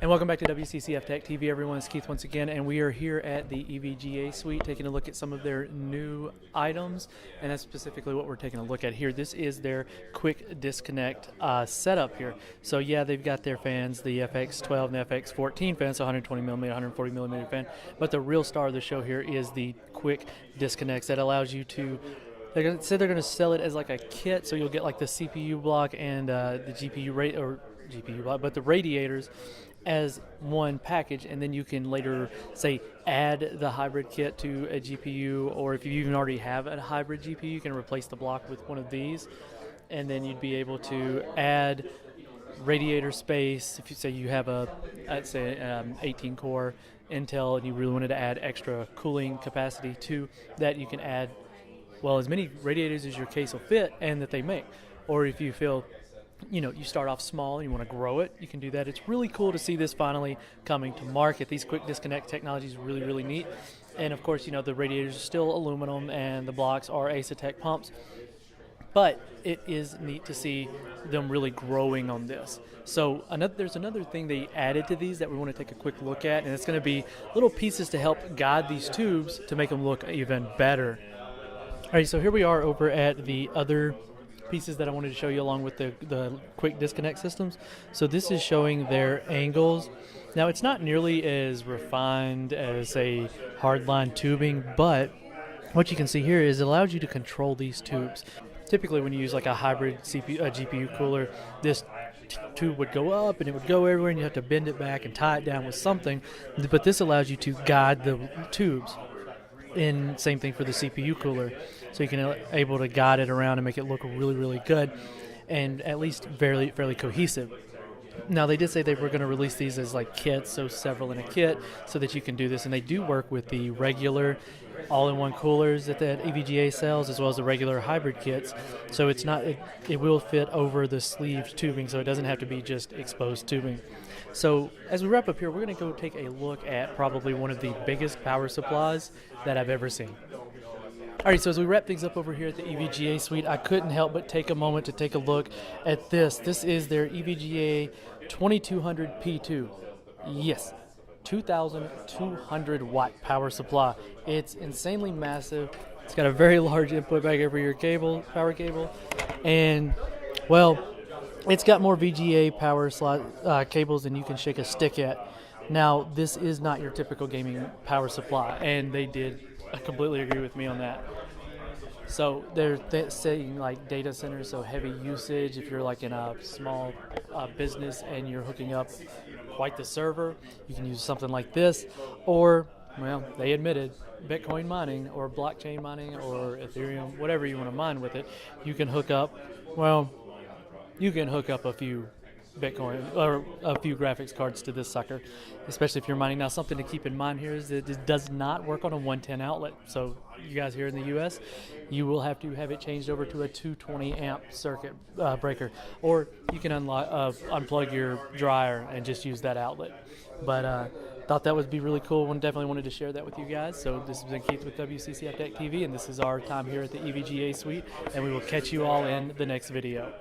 And welcome back to WCCF Tech TV, everyone. It's Keith once again, and we are here at the EVGA suite taking a look at some of their new items, and that's specifically what we're taking a look at here. This is their quick disconnect setup here. So yeah, they've got their fans, the FX12 and FX14 fans, so 120mm, 140mm fan, but the real star of the show here is the quick disconnects that allows you to, they're going to sell it as like a kit, so you'll get like the CPU block and the GPU block, but the radiators as one package, and then you can later say add the hybrid kit to a GPU, or if you even already have a hybrid GPU, you can replace the block with one of these, and then you'd be able to add radiator space. If you say you have I'd say 18 core Intel and you really wanted to add extra cooling capacity to that, you can add, well, as many radiators as your case will fit and that they make. Or if you feel you start off small and you want to grow it, you can do that. It's really cool to see this finally coming to market. These quick disconnect technologies are really, really neat. And of course, the radiators are still aluminum and the blocks are Asetek pumps. But it is neat to see them really growing on this. So there's another thing they added to these that we want to take a quick look at, and it's going to be little pieces to help guide these tubes to make them look even better. All right, so here we are over at the other pieces that I wanted to show you along with the quick disconnect systems. So this is showing their angles. Now it's not nearly as refined as a hardline tubing, but what you can see here is it allows you to control these tubes. Typically when you use like a hybrid GPU cooler, this tube would go up and it would go everywhere and you have to bend it back and tie it down with something, but this allows you to guide the tubes. And same thing for the CPU cooler, so you can able to guide it around and make it look really, really good, and at least fairly cohesive. Now they did say they were going to release these as like kits, so several in a kit, so that you can do this, and they do work with the regular all-in-one coolers that EVGA sells, as well as the regular hybrid kits. So it's not it will fit over the sleeved tubing, so it doesn't have to be just exposed tubing. So as we wrap up here, we're going to go take a look at probably one of the biggest power supplies that I've ever seen. All right, so as we wrap things up over here at the EVGA suite, I couldn't help but take a moment to take a look at this. This is their EVGA 2200 P2. Yes, 2,200 watt power supply. It's insanely massive. It's got a very large input back here for your power cable, and well, it's got more VGA power slot cables than you can shake a stick at. Now, this is not your typical gaming power supply, and they did completely agree with me on that. So they're saying like data centers, so heavy usage. If you're like in a small business and you're hooking up quite the server, you can use something like this. Or, well, they admitted Bitcoin mining or blockchain mining or Ethereum, whatever you want to mine with it, you can hook up, a few Bitcoin or a few graphics cards to this sucker, especially if you're mining. Now, something to keep in mind here is that it does not work on a 110 outlet. So you guys here in the US, you will have to have it changed over to a 220 amp circuit breaker, or you can unplug your dryer and just use that outlet. But thought that would be really cool. Definitely wanted to share that with you guys. So this has been Keith with WCCF Tech TV, and this is our time here at the EVGA suite, and we will catch you all in the next video.